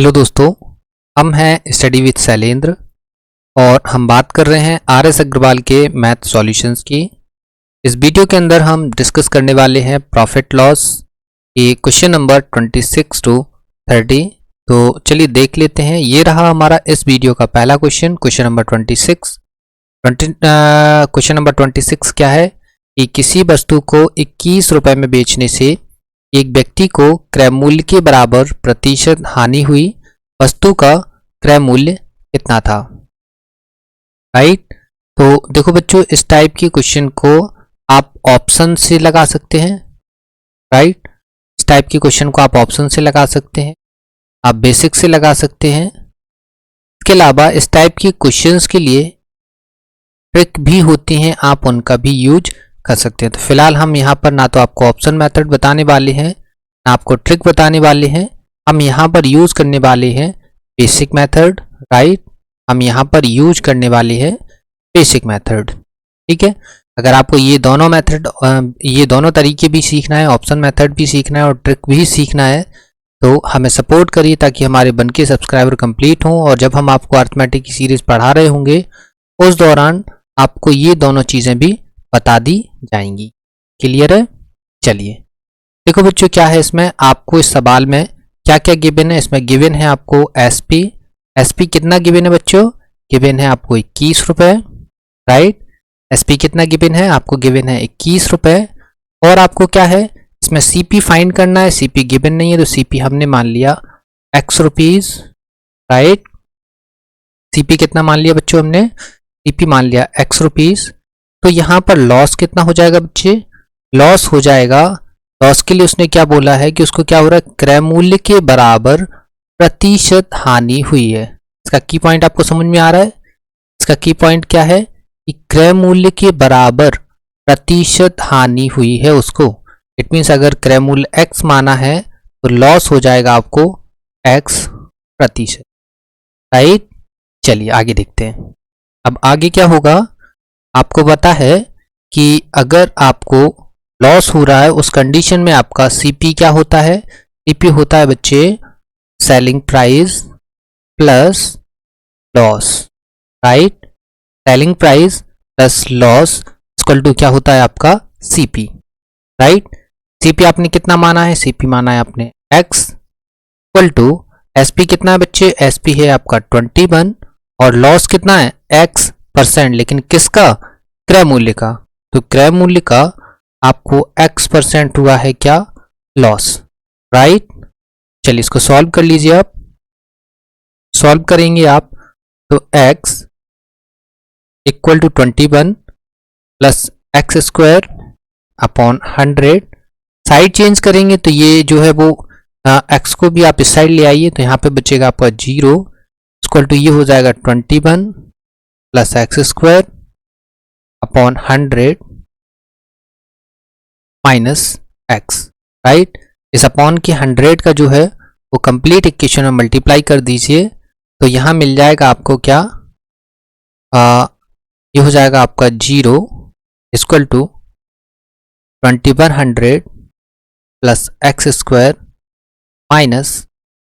Hello दोस्तों, हम हैं स्टडी विद शैलेंद्र और हम बात कर रहे हैं आर.एस. अग्रवाल के मैथ सॉल्यूशंस की। इस वीडियो के अंदर हम डिस्कस करने वाले हैं प्रॉफिट लॉस के क्वेश्चन नंबर 26 टू 30। तो चलिए देख लेते हैं। ये रहा हमारा इस वीडियो का पहला question, question number 26। Question number 26 क्या है कि किसी वस्तु को 21 रुपये में बेचने से एक व्यक्ति को क्रय मूल्य के बराबर प्रतिशत हानि हुई। वस्तु का क्रय मूल्य कितना था? राइट। तो देखो बच्चों, इस टाइप के क्वेश्चन को आप ऑप्शन से लगा सकते हैं। राइट, इस टाइप के क्वेश्चन को आप ऑप्शन से लगा सकते हैं, आप बेसिक से लगा सकते हैं। इसके अलावा इस टाइप के क्वेश्चंस के लिए ट्रिक भी होती हैं, आप उनका भी यूज कर सकते हैं। तो फिलहाल हम यहाँ पर ना तो आपको ऑप्शन मेथड बताने वाले हैं, ना आपको ट्रिक बताने वाले हैं। हम यहाँ पर यूज करने वाले हैं बेसिक मेथड। राइट, हम यहाँ पर यूज करने वाले हैं बेसिक मेथड। ठीक है, अगर आपको ये दोनों मेथड, ये दोनों तरीके भी सीखना है, ऑप्शन मेथड भी सीखना है और ट्रिक भी सीखना है, तो हमें सपोर्ट करिए ताकि हमारे बनके सब्सक्राइबर कंप्लीट हों। और जब हम आपको अर्थमेटिक की सीरीज पढ़ा रहे होंगे उस दौरान आपको ये दोनों चीज़ें भी बता दी जाएंगी। क्लियर है? चलिए देखो बच्चों, क्या है इसमें, आपको इस सवाल में क्या क्या गिवन है। इसमें गिवन है आपको एसपी कितना गिवन है बच्चों? गिवन है आपको 21 रुपये। राइट, एसपी कितना गिवन है? आपको गिवन है 21 रुपये। और आपको क्या है इसमें सीपी फाइंड करना है। सीपी गिवन नहीं है तो सीपी हमने मान लिया x रुपीज। राइट, सीपी कितना मान लिया बच्चों हमने? सीपी मान लिया x रुपीज। तो यहाँ पर लॉस कितना हो जाएगा बच्चे? लॉस हो जाएगा, लॉस के लिए उसने क्या बोला है कि उसको क्या हो रहा है, क्रय मूल्य के बराबर प्रतिशत हानि हुई है। इसका की पॉइंट आपको समझ में आ रहा है? इसका की पॉइंट क्या है कि क्रय मूल्य के बराबर प्रतिशत हानि हुई है उसको। इट मीन्स अगर क्रय मूल्य x माना है तो लॉस हो जाएगा आपको x प्रतिशत। राइट, चलिए आगे देखते हैं। अब आगे क्या होगा, आपको पता है कि अगर आपको लॉस हो रहा है उस कंडीशन में आपका सीपी क्या होता है? सीपी होता है बच्चे selling price plus loss. Right, selling price plus loss equal to क्या होता है आपका? सीपी। राइट, सीपी आपने कितना माना है? सीपी माना है आपने x इक्वल टू एसपी कितना है बच्चे? एसपी है आपका 21 और लॉस कितना है? x%, लेकिन किसका? क्रय मूल्य का। तो क्रय मूल्य का आपको x% हुआ है क्या? लॉस। राइट, चलिए इसको सॉल्व कर लीजिए। आप सॉल्व करेंगे आप तो x equal to 21 plus x square upon 100। Side change करेंगे तो ये जो है वो x को भी आप इस साइड ले आइए तो यहाँ पे बचेगा आपका 0 इक्वल टू ये हो जाएगा 21 plus x square upon 100 minus x। Right, इस अपॉन के 100 का जो है वो कंप्लीट इक्वेशन में मल्टीप्लाई कर दीजिए तो यहाँ मिल जाएगा आपको क्या, ये हो जाएगा आपका 0 equal to 2100 plus x square minus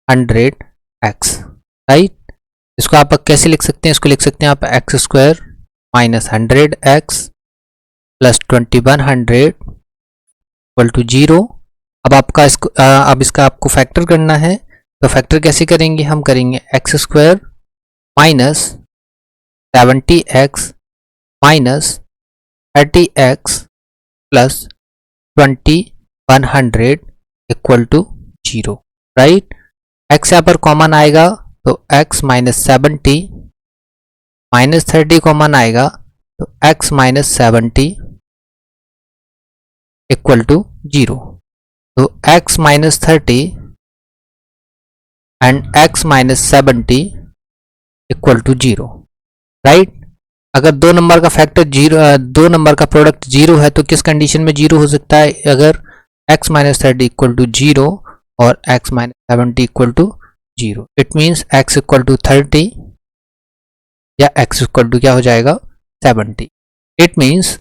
100x। Right, इसको आप कैसे लिख सकते हैं? इसको लिख सकते हैं आप x square minus 100x plus 2100 equal to 0। अब आपका इसको अब इसका आपको फैक्टर करना है तो फैक्टर कैसे करेंगे? हम करेंगे x square minus 70x minus 30x plus 2100 equal to 0। Right, x यहाँ पर कॉमन आएगा तो x माइनस 70 माइनस 30 कॉमन आएगा तो x माइनस 70 इक्वल टू 0। तो x minus 30 and x minus 70 equal to 0। Right, अगर दो नंबर का फैक्टर 0, दो नंबर का प्रोडक्ट 0 है तो किस कंडीशन में 0 हो सकता है? अगर x माइनस 30 इक्वल टू 0 और x minus 70 equal to 0। It means x equal to 30 या x इक्वल टू क्या हो जाएगा? 70। इट मीन्स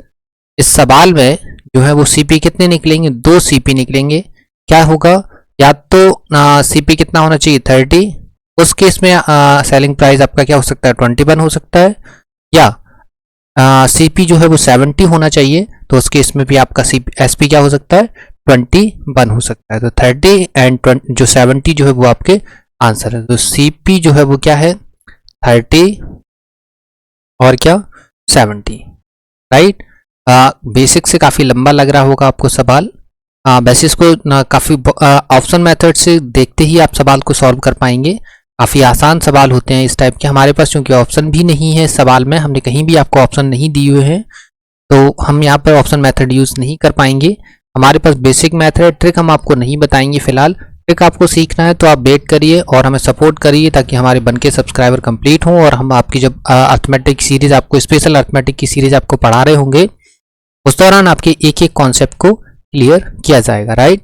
इस सवाल में जो है वो सीपी कितने निकलेंगे? 2 सीपी निकलेंगे। क्या होगा? या तो सीपी कितना होना चाहिए? 30 उस केस में सेलिंग प्राइस आपका क्या हो सकता है, 21 हो सकता है, या सीपी जो है वो 70 होना चाहिए, तो उस केस में भी आपका एसपी क्या हो सकता है, 21 हो सकता है। तो 30 एंड जो 70 जो है वो आपके आंसर है। तो सीपी जो है वो क्या है, 30 और क्या 70, राइट। बेसिक से काफ़ी लंबा लग रहा होगा आपको सवाल, वैसे इसको काफ़ी ऑप्शन मेथड से देखते ही आप सवाल को सॉल्व कर पाएंगे। काफ़ी आसान सवाल होते हैं इस टाइप के। हमारे पास क्योंकि ऑप्शन भी नहीं है सवाल में, हमने कहीं भी आपको ऑप्शन नहीं दिए हुए हैं, तो हम यहाँ पर ऑप्शन मेथड यूज़ नहीं कर पाएंगे। हमारे पास बेसिक मेथड है, ट्रिक हम आपको नहीं बताएंगे फिलहाल। ट्रिक आपको सीखना है तो आप वेट करिए और हमें सपोर्ट करिए, ताकि हमारे बनके सब्सक्राइबर कंप्लीट हों और हम आपकी जब अर्थमेटिक सीरीज, आपको स्पेशल अर्थमेटिक की सीरीज आपको पढ़ा रहे होंगे, उस दौरान आपके एक एक कॉन्सेप्ट को क्लियर किया जाएगा, राइट।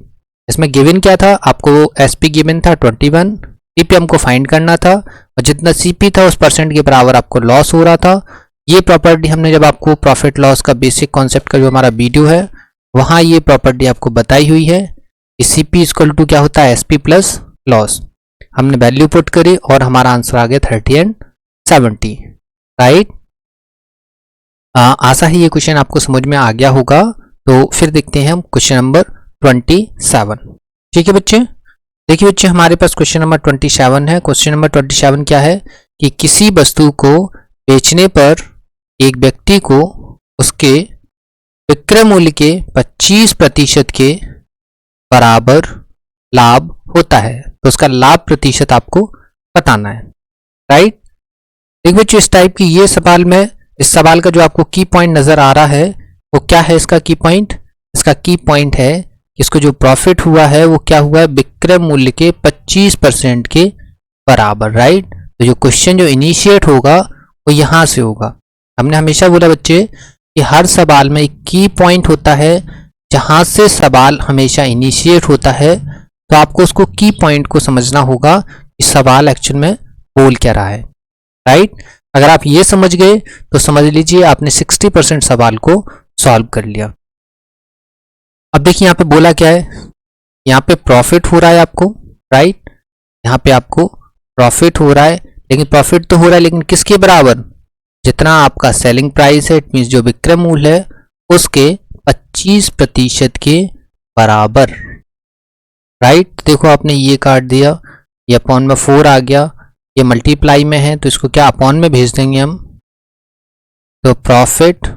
इसमें गिवन क्या था, आपको एसपी गिवन था 21, सीपी हमको फाइंड करना था, और जितना सीपी था उस परसेंट के बराबर आपको लॉस हो रहा था। ये प्रॉपर्टी हमने जब आपको प्रॉफिट लॉस का बेसिक कॉन्सेप्ट का जो हमारा वीडियो है वहाँ ये प्रॉपर्टी आपको बताई हुई है कि सीपी इक्वल टू क्या होता है, एसपी प्लस लॉस। हमने वैल्यू पुट करी और हमारा आंसर आ गया 30 एंड 70, राइट। आशा है ये क्वेश्चन आपको समझ में आ गया होगा। तो फिर देखते हैं हम क्वेश्चन नंबर 27। ठीक है बच्चे, देखिए बच्चे हमारे पास क्वेश्चन नंबर 27 है। क्वेश्चन नंबर 27 क्या है कि किसी वस्तु को बेचने पर एक व्यक्ति को उसके विक्रय मूल्य के 25% के बराबर लाभ होता है, तो उसका लाभ प्रतिशत आपको बताना है, राइट। देखिए बच्चे इस टाइप की ये सवाल में, इस सवाल का जो आपको की पॉइंट नजर आ रहा है वो क्या है, इसका की पॉइंट, इसका की पॉइंट है कि इसको जो प्रॉफिट हुआ है वो क्या हुआ है, विक्रय मूल्य के 25% के बराबर, राइट। तो जो क्वेश्चन जो इनिशिएट होगा वो यहां से होगा। हमने हमेशा बोला बच्चे कि हर सवाल में एक की पॉइंट होता है जहां से सवाल हमेशा इनिशिएट होता है, तो आपको उसको की पॉइंट को समझना होगा कि सवाल एक्चुअल में बोल क्या रहा है, राइट। अगर आप ये समझ गए तो समझ लीजिए आपने 60% सवाल को सॉल्व कर लिया। अब देखिए यहाँ पे बोला क्या है, यहाँ पे प्रॉफिट हो रहा है आपको, राइट। यहाँ पे आपको प्रॉफिट हो रहा है, लेकिन प्रॉफिट तो हो रहा है लेकिन किसके बराबर, जितना आपका सेलिंग प्राइस है, इट मींस जो विक्रय मूल्य है उसके 25% के बराबर, राइट। देखो आपने ये काट दिया, ये अपॉन में 4 आ गया, ये मल्टीप्लाई में है तो इसको क्या अपॉन में भेज देंगे हम, तो profit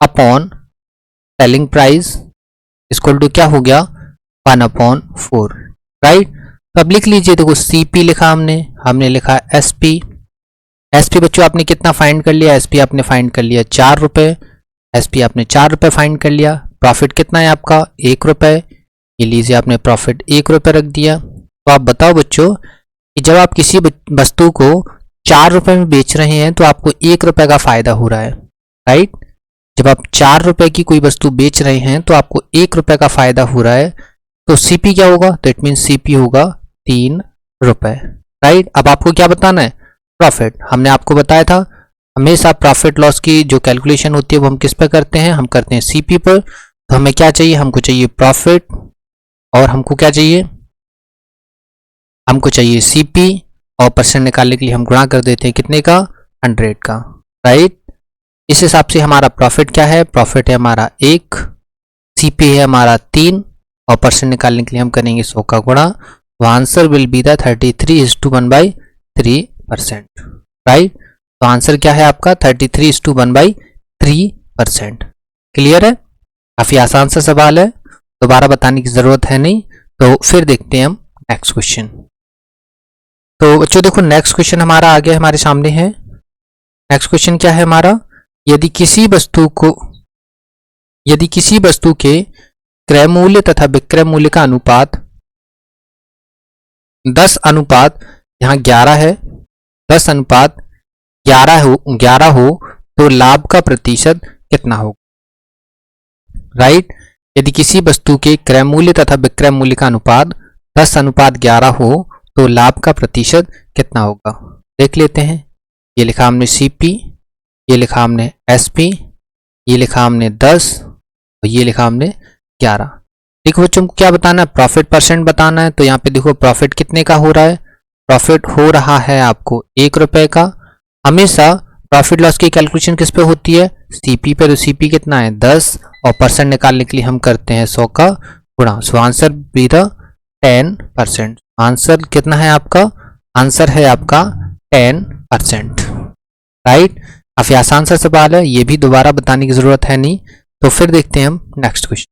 upon selling price equal to क्या हो गया, 1/4, राइट। तो अब लिख लीजिए, देखो सीपी लिखा हमने लिखा एसपी बच्चों आपने कितना फाइंड कर लिया, एसपी आपने फाइंड कर लिया 4 रुपए, एसपी आपने 4 रुपए फाइंड कर लिया। प्रॉफिट कितना है आपका 1 रुपए, ये लीजिए आपने प्रॉफिट 1 रुपए रख दिया। तो आप बताओ बच्चों कि जब आप किसी वस्तु को 4 रुपए में बेच रहे हैं तो आपको 1 रुपए का फायदा हो रहा है, राइट। जब आप 4 रुपए की कोई वस्तु बेच रहे हैं तो आपको 1 रुपए का फायदा हो रहा है, तो सीपी क्या होगा, तो इट मीन सीपी होगा 3 रुपए, राइट। अब आपको क्या बताना है, प्रॉफिट। हमने आपको बताया था हमेशा प्रॉफिट लॉस की जो कैलकुलेशन होती है वो हम किस पे करते हैं, हम करते हैं सीपी पर। तो हमें क्या चाहिए, हमको चाहिए प्रॉफिट और हमको क्या चाहिए, हमको चाहिए सीपी, और परसेंट निकालने के लिए हम गुणा कर देते हैं कितने का, 100 का, राइट। इस हिसाब से हमारा प्रॉफिट क्या है, प्रॉफिट है हमारा 1, सीपी है हमारा 3, और परसेंट निकालने के लिए हम करेंगे 100 का गुणा। तो answer will be the 33:1/3%, right. तो आंसर क्या है आपका 33:1/3%। क्लियर है, काफी आसान सा सवाल है, दोबारा बताने की जरूरत है नहीं। तो फिर देखते हैं हम नेक्स्ट क्वेश्चन। तो बच्चों देखो नेक्स्ट क्वेश्चन हमारा आगे हमारे सामने है। नेक्स्ट क्वेश्चन क्या है हमारा, यदि किसी वस्तु के क्रय मूल्य तथा विक्रय मूल्य का अनुपात 10:11 यहाँ 11 है, 10:11 हो तो लाभ का प्रतिशत कितना होगा, राइट। यदि किसी वस्तु के क्रय मूल्य तथा विक्रय मूल्य का अनुपात 10:11 हो तो लाभ का प्रतिशत कितना होगा, देख लेते हैं। ये लिखा हमने सीपी, ये लिखा हमने एसपी, ये लिखा हमने 10 और ये लिखा हमने 11। देखो बच्चों को क्या बताना है, प्रॉफिट परसेंट बताना है। तो यहाँ पे देखो प्रॉफिट कितने का हो रहा है, प्रॉफिट हो रहा है आपको 1 रुपए का। हमेशा प्रॉफिट लॉस की कैलकुलेशन किस पे होती है, सीपी पे। तो सीपी कितना है 10 और परसेंट निकालने के लिए हम करते हैं 100 का गुणा। So answer be the 10%। Answer कितना है आपका, आंसर है आपका 10%। राइट, काफी आसान सा सवाल है, ये भी दोबारा बताने की जरूरत है नहीं। तो फिर देखते हैं हम नेक्स्ट क्वेश्चन।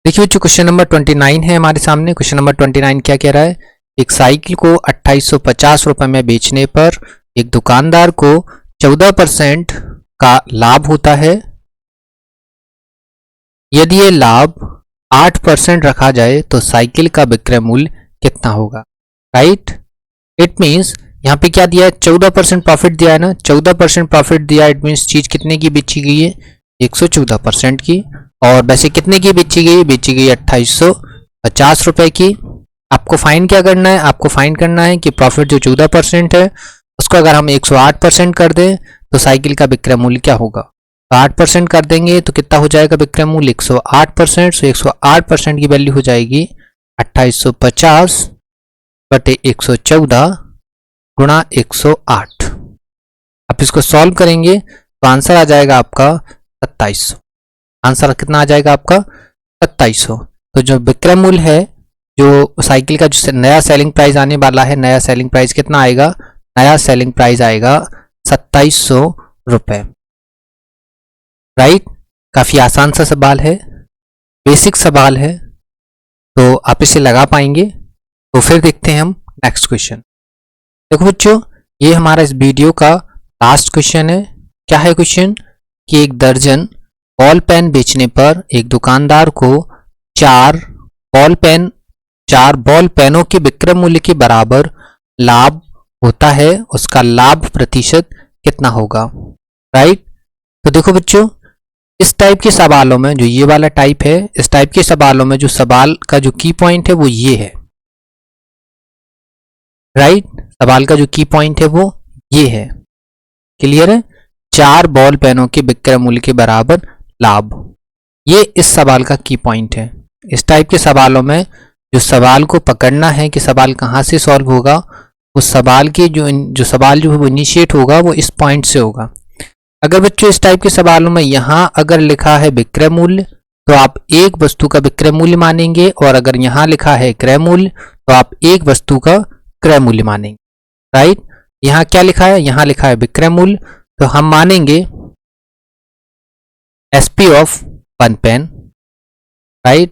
देखिए बच्चों क्वेश्चन नंबर 29 है हमारे सामने। क्वेश्चन नंबर 29 क्या कह रहा है, एक साइकिल को 2850 रुपए में बेचने पर एक दुकानदार को 14% का लाभ होता है। यदि ये लाभ 8% रखा जाए तो साइकिल का विक्रय मूल्य कितना होगा। राइट, इट मीन्स यहाँ पे क्या दिया है, 14% प्रॉफिट दिया है ना, 14% प्रॉफिट दिया है। इट मीन्स चीज कितने की बेची गई है, 114% की। और वैसे कितने की बेची गई, बेची गई 2850 रुपए की। आपको फाइन क्या करना है, आपको फाइन करना है कि प्रॉफिट जो 14% है उसको अगर हम 108% कर दें तो साइकिल का विक्रय मूल्य क्या होगा। तो 8% कर देंगे तो कितना हो जाएगा विक्रय मूल्य 108%। सो 108% की वैल्यू हो जाएगी 2850 बटे 114 गुणा 108। आप इसको सॉल्व करेंगे तो आंसर आ जाएगा आपका 2700। आंसर कितना आ जाएगा आपका 2700। तो जो विक्रय मूल्य है, जो साइकिल का जो नया सेलिंग प्राइस आने वाला है, नया सेलिंग प्राइस कितना आएगा, नया सेलिंग प्राइस आएगा 2700 रुपए। राइट, काफी आसान सा सवाल है, बेसिक सवाल है, तो आप इसे लगा पाएंगे। तो फिर देखते हैं हम नेक्स्ट क्वेश्चन। देखो बच्चों, ये हमारा इस वीडियो का लास्ट क्वेश्चन है। क्या है क्वेश्चन, कि एक दर्जन बॉल पेन बेचने पर एक दुकानदार को 4 बॉल पेनों के विक्रय मूल्य के बराबर लाभ होता है। उसका लाभ प्रतिशत कितना होगा। राइट, तो देखो बच्चों, इस टाइप के सवालों में, जो ये वाला टाइप है, इस टाइप के सवालों में जो सवाल का जो की पॉइंट है वो ये है। राइट, सवाल का जो की पॉइंट है वो ये है। क्लियर है, 4 बॉल पेनों के विक्रय मूल्य के बराबर लाभ, ये इस सवाल का की पॉइंट है। इस टाइप के सवालों में जो सवाल को पकड़ना है कि सवाल कहाँ से सॉल्व होगा, उस सवाल के जो सवाल जो है वो इनिशिएट होगा वो इस पॉइंट से होगा। अगर बच्चों इस टाइप के सवालों में यहाँ अगर लिखा है विक्रय मूल्य तो आप एक वस्तु का विक्रय मूल्य मानेंगे, और अगर यहाँ लिखा है क्रय मूल्य तो आप एक वस्तु का क्रय मूल्य मानेंगे। राइट, यहाँ क्या लिखा है, यहाँ लिखा है विक्रय मूल्य, तो हम मानेंगे SP of 1 pen. Right,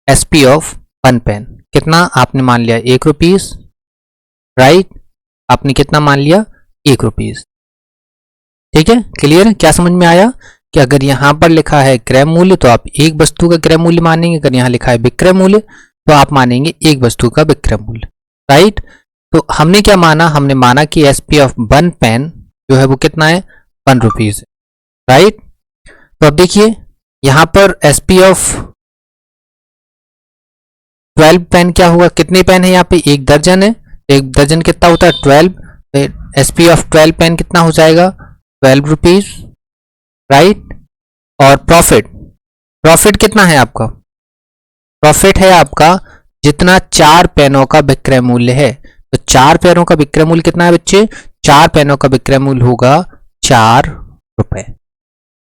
SP of 1 pen कितना आपने मान लिया 1 रुपीज। राइट, आपने कितना मान लिया 1 रुपीज। ठीक है, क्लियर है, क्या समझ में आया कि अगर यहां पर लिखा है क्रय मूल्य तो आप एक वस्तु का क्रय मूल्य मानेंगे, अगर यहां लिखा है विक्रय मूल्य तो आप मानेंगे एक वस्तु का विक्रय मूल्य। राइट, तो हमने क्या माना, हमने माना कि SP ऑफ 1 पेन जो है वो कितना है 1 रुपीज। राइट, तो अब देखिए यहां पर SP ऑफ 12 पेन क्या हुआ, कितने पेन है यहाँ पे, एक दर्जन है, एक दर्जन कितना होता है 12। SP ऑफ 12 पेन कितना हो जाएगा 12 रुपीज। राइट, और प्रॉफिट कितना है आपका, प्रॉफिट है आपका जितना 4 पेनों का विक्रय मूल्य है। तो 4 पेनों का विक्रय मूल्य कितना है बच्चे, 4 पेनों का विक्रय मूल्य होगा 4 रुपए।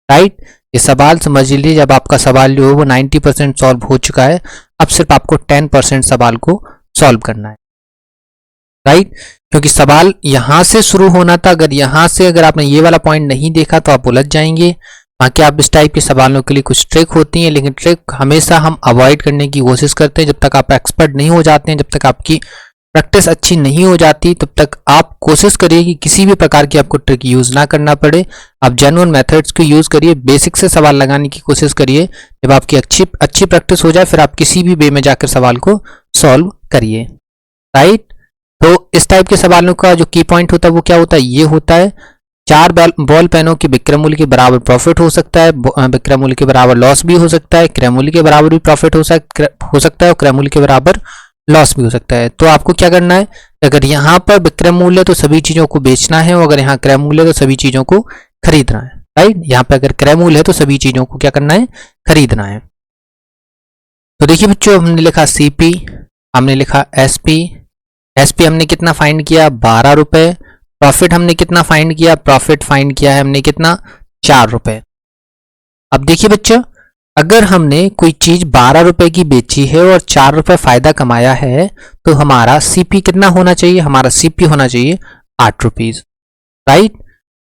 राइट, ये सवाल समझ लीजिए, जब आपका सवाल जो है वो 90% सॉल्व हो चुका है, अब सिर्फ आपको 10% सवाल को सॉल्व करना है। राइट, क्योंकि सवाल यहां से शुरू होना था, अगर यहां से अगर आपने ये वाला पॉइंट नहीं देखा तो आप उलझ जाएंगे। बाकी आप इस टाइप के सवालों के लिए कुछ ट्रिक होती है, लेकिन ट्रिक हमेशा हम अवॉइड करने की कोशिश करते हैं। जब तक आप एक्सपर्ट नहीं हो जाते हैं, जब तक आपकी प्रैक्टिस अच्छी नहीं हो जाती, तब तक आप कोशिश करिए कि किसी भी प्रकार की आपको ट्रिक यूज ना करना पड़े। आप जेन्युइन मेथड्स को यूज करिए, बेसिक से सवाल लगाने की कोशिश करिए। जब आपकी अच्छी प्रैक्टिस हो जाए फिर आप किसी भी वे में जाकर सवाल को सॉल्व करिए। राइट, तो इस टाइप के सवालों का जो की पॉइंट होता है वो क्या होता है, ये होता है 4 बॉल पेनों के विक्रय मूल्य के बराबर प्रॉफिट हो सकता है, विक्रय मूल्य के बराबर लॉस भी हो सकता है, क्रय मूल्य के बराबर भी प्रॉफिट हो सकता है, और क्रय मूल्य के बराबर लॉस भी हो सकता है। तो आपको क्या करना है, अगर यहाँ पर विक्रय मूल्य तो सभी चीजों को बेचना है, और अगर यहाँ क्रय मूल्य तो सभी चीजों को खरीदना है। राइट, यहाँ पे अगर क्रय मूल्य है तो सभी चीजों को क्या करना है, खरीदना है। तो देखिए बच्चों, हमने लिखा CP, हमने लिखा SP। SP हमने कितना फाइंड किया, 12 रुपए। प्रॉफिट हमने कितना फाइंड किया, प्रॉफिट फाइंड किया है हमने कितना, 4 रुपए। अब देखिए बच्चों, अगर हमने कोई चीज 12 रुपए की बेची है और 4 रुपए फायदा कमाया है, तो हमारा CP कितना होना चाहिए, हमारा CP होना चाहिए 8 रुपीज, राइट।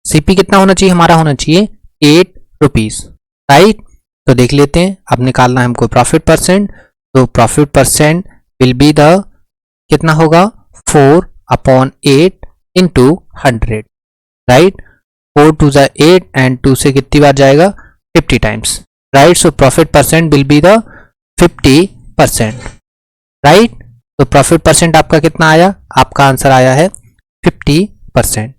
CP कितना होना चाहिए, हमारा होना चाहिए 8 रुपीज, राइट। तो देख लेते हैं, अब निकालना है हमको प्रॉफिट परसेंट। तो profit percent will be the, कितना होगा, 4/8 इंटू 100, राइट। 4 2 जा 8 एंड 2 से कितनी बार जाएगा, 50 times, right. So profit percent will be the 50%, right. तो प्रॉफिट परसेंट आपका कितना आया, आपका आंसर आया है 50%।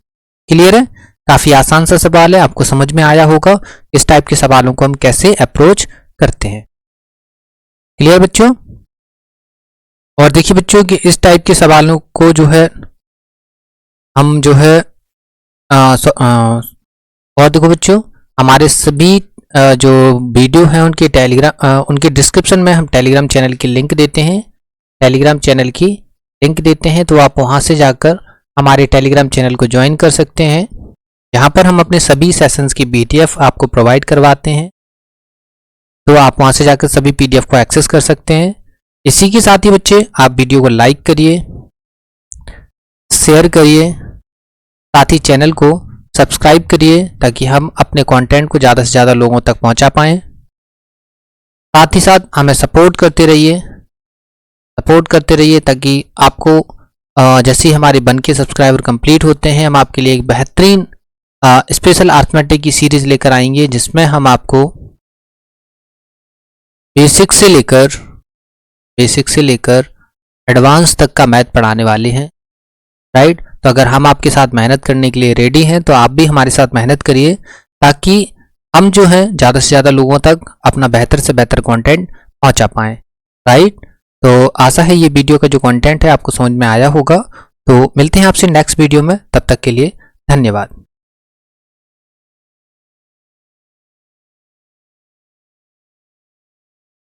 क्लियर है, काफी आसान सा सवाल है, आपको समझ में आया होगा इस टाइप के सवालों को हम कैसे अप्रोच करते हैं। क्लियर बच्चों। और देखिए बच्चों कि इस टाइप के सवालों को जो है हम जो है और देखो बच्चों, हमारे सभी जो वीडियो हैं उनके उनके डिस्क्रिप्शन में हम टेलीग्राम चैनल की लिंक देते हैं, टेलीग्राम चैनल की लिंक देते हैं। तो आप वहां से जाकर हमारे टेलीग्राम चैनल को ज्वाइन कर सकते हैं। यहाँ पर हम अपने सभी सेशंस की PDF आपको प्रोवाइड करवाते हैं, तो आप वहां से जाकर सभी PDF को एक्सेस कर सकते हैं। इसी के साथ ही बच्चे, आप वीडियो को लाइक करिए, शेयर करिए, साथ ही चैनल को सब्सक्राइब करिए ताकि हम अपने कंटेंट को ज़्यादा से ज़्यादा लोगों तक पहुंचा पाएँ। साथ ही साथ हमें सपोर्ट करते रहिए ताकि आपको जैसे ही हमारे बन के सब्सक्राइबर कंप्लीट होते हैं, हम आपके लिए एक बेहतरीन स्पेशल अर्थमेटिक की सीरीज लेकर आएंगे, जिसमें हम आपको बेसिक से लेकर एडवांस तक का मैथ पढ़ाने वाले हैं, राइट। तो अगर हम आपके साथ मेहनत करने के लिए रेडी हैं, तो आप भी हमारे साथ मेहनत करिए ताकि हम जो है ज़्यादा से ज़्यादा लोगों तक अपना बेहतर से बेहतर कंटेंट पहुंचा पाएँ, राइट। तो आशा है ये वीडियो का जो कंटेंट है आपको समझ में आया होगा। तो मिलते हैं आपसे नेक्स्ट वीडियो में, तब तक के लिए धन्यवाद।